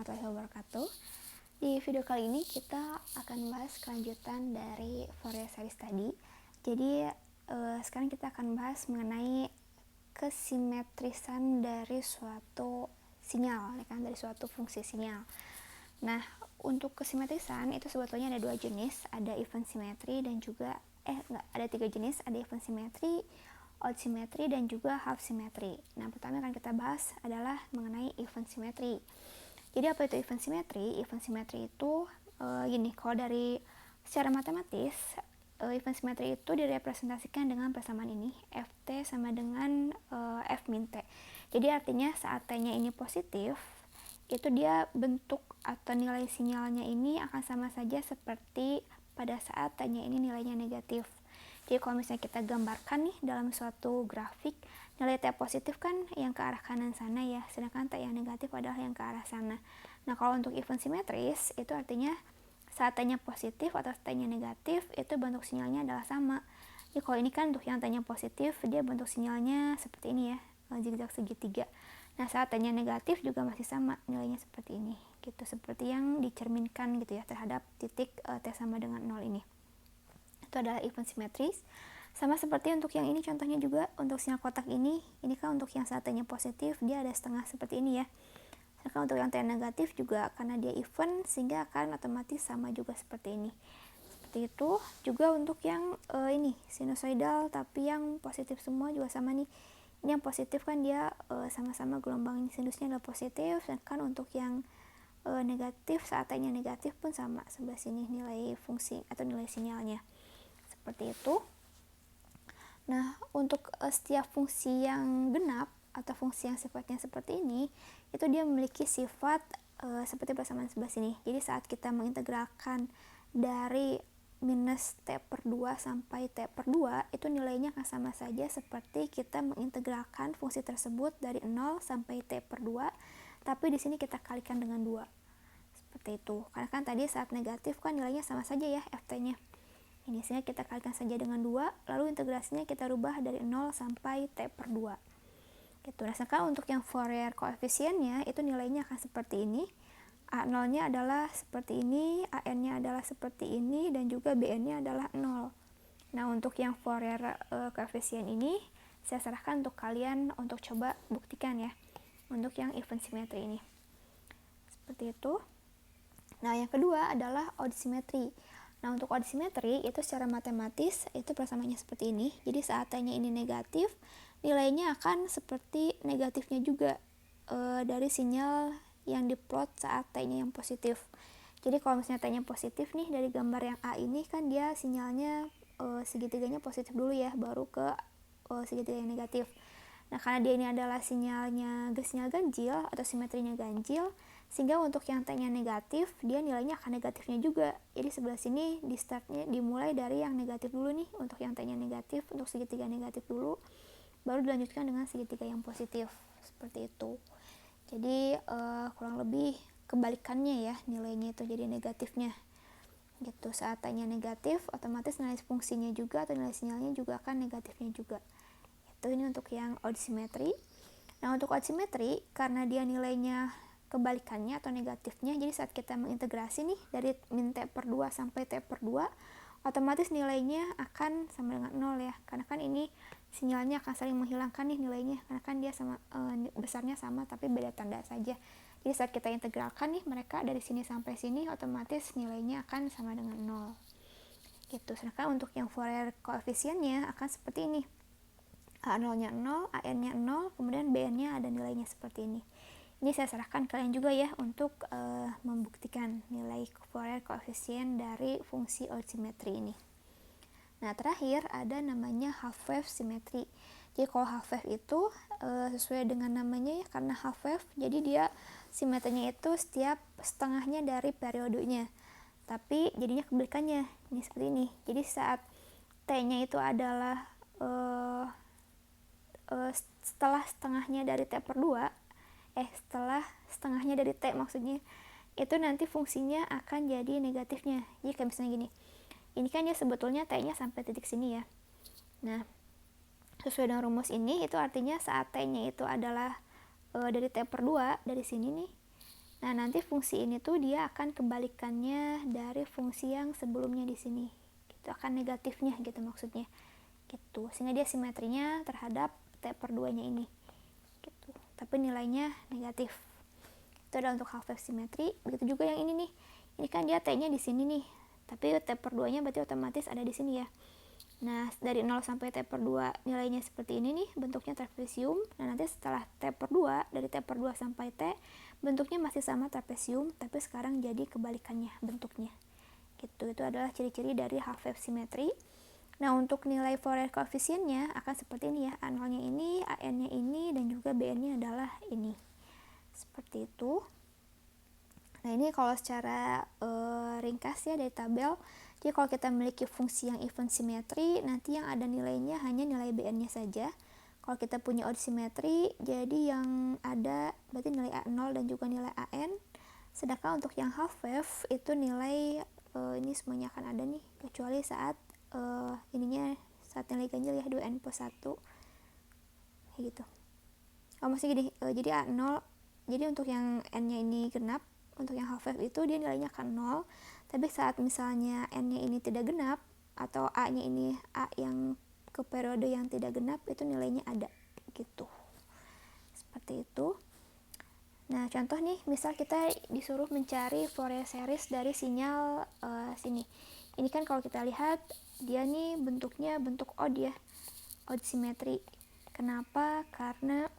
Warahmatullahi wabarakatuh. Di video kali ini kita akan bahas kelanjutan dari Fourier series tadi. Jadi sekarang kita akan bahas mengenai kesimetrisan dari suatu sinyal, ya kan, dari suatu fungsi sinyal. Nah, untuk kesimetrisan itu sebetulnya ada dua jenis, ada even symmetry dan juga ada tiga jenis, ada even symmetry, odd symmetry, dan juga half symmetry. Nah, pertama yang akan kita bahas adalah mengenai even symmetry. Jadi apa itu even symmetry? Even symmetry itu gini, kalau dari secara matematis, even symmetry itu direpresentasikan dengan persamaan ini, Ft sama dengan F min T. Jadi artinya saat T-nya ini positif, itu dia bentuk atau nilai sinyalnya ini akan sama saja seperti pada saat T-nya ini nilainya negatif. Jadi kalau misalnya kita gambarkan nih dalam suatu grafik, nilai T positif kan yang ke arah kanan sana ya, sedangkan T yang negatif adalah yang ke arah sana. Nah, kalau untuk even simetris, itu artinya saat T-nya positif atau T-nya negatif, itu bentuk sinyalnya adalah sama. Jadi kalau ini kan untuk yang T-nya positif, dia bentuk sinyalnya seperti ini ya, zigzag segitiga. Nah, saat T-nya negatif juga masih sama, nilainya seperti ini. Gitu, seperti yang dicerminkan gitu ya terhadap titik T sama dengan 0 ini. Itu adalah even symmetries. Sama seperti untuk yang ini contohnya juga, untuk sinyal kotak ini kan untuk yang saat T-nya positif dia ada setengah seperti ini ya. Sedangkan untuk yang T negatif juga karena dia even sehingga akan otomatis sama juga seperti ini. Seperti itu juga untuk yang ini sinusoidal tapi yang positif semua juga sama nih. Ini yang positif kan dia sama-sama gelombang sinusnya adalah positif, sedangkan untuk yang negatif saat T-nya negatif pun sama sebelah sini nilai fungsi atau nilai sinyalnya. Seperti itu. Nah, untuk setiap fungsi yang genap atau fungsi yang sifatnya seperti ini, itu dia memiliki sifat seperti persamaan sebelah sini. Jadi saat kita mengintegralkan dari minus T per 2 sampai T per 2, itu nilainya akan sama saja seperti kita mengintegralkan fungsi tersebut dari 0 sampai T per 2, tapi di sini kita kalikan dengan 2. Seperti itu. Karena kan tadi saat negatif kan nilainya sama saja ya Ft-nya. Ini sehingga kita kalikan saja dengan 2, lalu integrasinya kita rubah dari 0 sampai T per 2. Gitu. Nah, sedangkan untuk yang Fourier koefisiennya itu nilainya akan seperti ini. A0-nya adalah seperti ini, AN-nya adalah seperti ini, dan juga BN-nya adalah 0. Nah, untuk yang Fourier koefisien ini saya serahkan untuk kalian untuk coba buktikan ya. Untuk yang even symmetry ini. Seperti itu. Nah, yang kedua adalah odd symmetry. Nah, untuk odd symmetry itu secara matematis itu persamaannya seperti ini. Jadi saat T-nya ini negatif, nilainya akan seperti negatifnya juga dari sinyal yang diplot saat T-nya yang positif. Jadi kalau misalnya T-nya positif nih, dari gambar yang A ini kan dia sinyalnya segitiganya positif dulu ya, baru ke segitiga yang negatif. Nah, karena dia ini adalah sinyal ganjil atau simetrinya ganjil, sehingga untuk yang T-nya negatif, dia nilainya akan negatifnya juga. Jadi sebelah sini di startnya dimulai dari yang negatif dulu nih, untuk yang T-nya negatif, untuk segitiga negatif dulu, baru dilanjutkan dengan segitiga yang positif. Seperti itu. Jadi kurang lebih kebalikannya ya, nilainya itu jadi negatifnya. Gitu, saat T-nya negatif, otomatis nilai fungsinya juga atau nilai sinyalnya juga akan negatifnya juga. Itu ini untuk yang odd symmetry. Nah, untuk odd symmetry karena dia nilainya kebalikannya atau negatifnya, jadi saat kita mengintegrasi nih dari min T per 2 sampai T per 2, otomatis nilainya akan sama dengan 0 ya, karena kan ini sinyalnya akan saling menghilangkan nih nilainya, karena kan dia sama besarnya sama tapi beda tanda saja. Jadi saat kita integralkan nih mereka dari sini sampai sini, otomatis nilainya akan sama dengan 0 gitu. Sedangkan untuk yang Fourier koefisiennya akan seperti ini, A0-nya 0, AN-nya 0, kemudian BN-nya ada nilainya seperti ini. Ini saya serahkan kalian juga ya untuk membuktikan nilai Fourier koefisien dari fungsi odd symmetry ini. Nah, terakhir ada namanya half wave symmetry. Jadi kalau half wave itu sesuai dengan namanya ya, karena half wave jadi dia simetrinya itu setiap setengahnya dari periodenya. Tapi jadinya kebalikannya. Ini seperti ini. Jadi saat T-nya itu adalah setelah setengahnya dari T per 2, setelah setengahnya dari T maksudnya, itu nanti fungsinya akan jadi negatifnya. Jadi kayak misalnya gini, ini kan ya sebetulnya T-nya sampai titik sini ya. Nah, sesuai dengan rumus ini, itu artinya saat T-nya itu adalah dari T per 2, dari sini nih, Nah, nanti fungsi ini tuh dia akan kebalikannya dari fungsi yang sebelumnya di sini. Itu akan negatifnya gitu maksudnya. Gitu. Sehingga dia simetrinya terhadap T/2-nya ini. Gitu. Tapi nilainya negatif. Itu adalah untuk half wave simetri. Begitu juga yang ini nih. Ini kan dia T-nya di sini nih. Tapi T/2-nya berarti otomatis ada di sini ya. Nah, dari 0 sampai T/2 nilainya seperti ini nih, bentuknya trapesium. Nah, nanti setelah T/2, dari T/2 sampai T, bentuknya masih sama trapesium, tapi sekarang jadi kebalikannya bentuknya. Gitu, itu adalah ciri-ciri dari half wave symmetry. Nah, untuk nilai Fourier coefficient-nya akan seperti ini ya, A0-nya ini, AN-nya ini, dan juga BN-nya adalah ini. Seperti itu. Nah, ini kalau secara ringkas ya dari tabel. Jadi kalau kita memiliki fungsi yang even simetri, nanti yang ada nilainya hanya nilai BN-nya saja. Kalau kita punya odd simetri, jadi yang ada berarti nilai A0 dan juga nilai AN. Sedangkan untuk yang half wave itu nilai ini semuanya akan ada nih, kecuali saat ininya saat nilai ganjil ya, 2n+1 kayak gitu. Maksudnya gini, jadi A0, jadi untuk yang n-nya ini genap, untuk yang half wave itu dia nilainya akan 0, tapi saat misalnya n-nya ini tidak genap atau a-nya ini a yang ke periode yang tidak genap, itu nilainya ada gitu. Seperti itu. Nah, contoh nih, misal kita disuruh mencari Fourier series dari sinyal sini. Ini kan kalau kita lihat dia nih bentuknya bentuk odd ya, odd simetri. Kenapa? Karena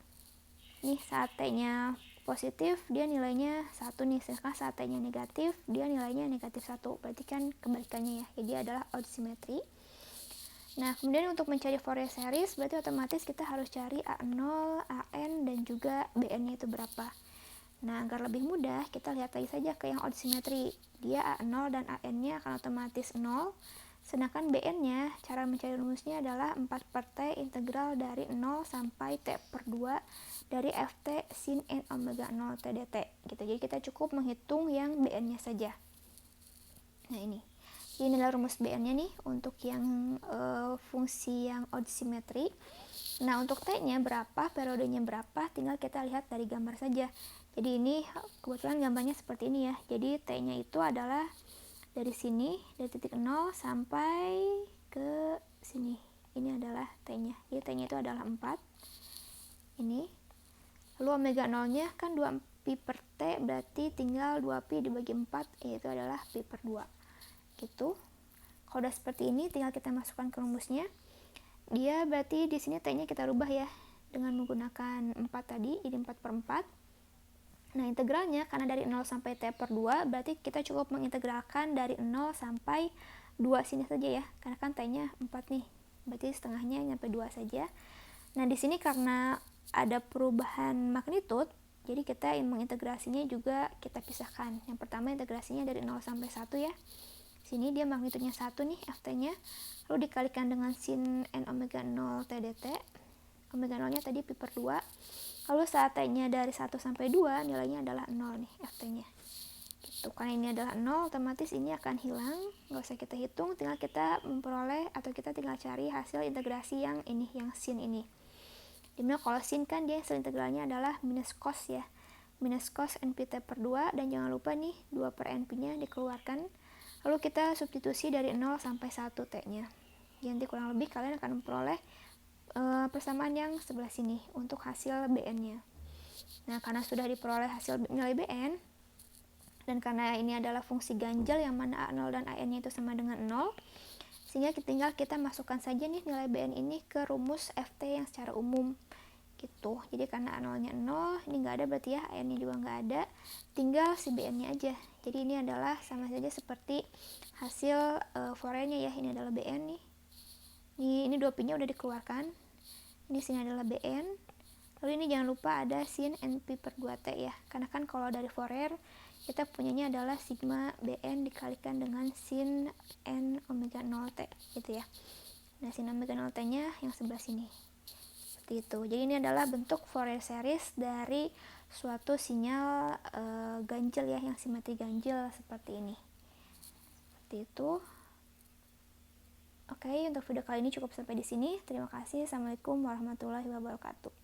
nih saat T-nya positif dia nilainya 1 nih, sedangkan saat T-nya negatif dia nilainya negatif 1, berarti kan kebalikannya ya, jadi adalah odd symmetry. Nah, kemudian untuk mencari Fourier series berarti otomatis kita harus cari A0, AN, dan juga BN-nya itu berapa. Nah, agar lebih mudah kita lihat lagi saja ke yang odd symmetry, dia A0 dan AN-nya akan otomatis 0, sedangkan BN-nya cara mencari rumusnya adalah 4/T integral dari 0 sampai T/2 dari Ft sin n omega 0 T dt gitu. Jadi kita cukup menghitung yang BN-nya saja. Nah, ini adalah rumus BN-nya nih untuk yang fungsi yang odd symmetry. Nah, untuk T-nya berapa, periodenya berapa, tinggal kita lihat dari gambar saja. Jadi ini kebetulan gambarnya seperti ini ya. Jadi T-nya itu adalah dari sini, dari titik 0 sampai ke sini. Ini adalah T-nya. Jadi T-nya itu adalah 4. Ini. Lalu omega 0-nya kan 2pi/T, berarti tinggal 2pi dibagi 4, yaitu adalah pi/2. Gitu. Kalau udah seperti ini, tinggal kita masukkan ke rumusnya. Dia berarti di sini T-nya kita rubah ya, dengan menggunakan 4 tadi, jadi 4/4. Nah, integralnya karena dari 0 sampai T/2, berarti kita cukup mengintegralkan dari 0 sampai 2 sini saja ya, karena kan T-nya 4 nih, berarti setengahnya nyampe 2 saja. Nah, di sini karena ada perubahan magnitud, jadi kita mengintegrasinya juga kita pisahkan. Yang pertama integrasinya dari 0 sampai 1 ya. Sini dia magnitudnya 1 nih Ft-nya, lalu dikalikan dengan sin n omega 0 T dt. Omega 0-nya tadi pi/2. Lalu saat T-nya dari 1 sampai 2, nilainya adalah 0 nih Ft-nya. Gitu. Karena ini adalah 0, otomatis ini akan hilang, nggak usah kita hitung, tinggal kita memperoleh atau kita tinggal cari hasil integrasi yang ini, yang sin ini. Dimana kalau sin kan dia hasil integralnya adalah minus cos ya, minus cos np T/2, dan jangan lupa nih 2/np nya dikeluarkan, lalu kita substitusi dari 0 sampai 1 T-nya. Jadi kurang lebih kalian akan memperoleh persamaan yang sebelah sini untuk hasil BN-nya. Nah, karena sudah diperoleh hasil nilai BN, dan karena ini adalah fungsi ganjil yang mana A0 dan AN-nya itu sama dengan 0, sehingga tinggal kita masukkan saja nih nilai BN ini ke rumus Ft yang secara umum gitu. Jadi karena A0-nya 0, ini nggak ada berarti ya, AN-nya juga nggak ada, tinggal si BN-nya aja. Jadi ini adalah sama saja seperti hasil Fourier-nya ya, ini adalah BN nih. Ini 2pi-nya udah dikeluarkan. Ini sini adalah BN. Lalu ini jangan lupa ada sin np/2t ya. Karena kan kalau dari Fourier kita punyanya adalah sigma BN dikalikan dengan sin n omega 0t gitu ya. Nah, sin omega 0t-nya yang sebelah sini. Seperti itu. Jadi ini adalah bentuk Fourier series dari suatu sinyal ganjil ya, yang simetri ganjil seperti ini. Seperti itu. Oke, untuk video kali ini cukup sampai di sini. Terima kasih. Assalamualaikum warahmatullahi wabarakatuh.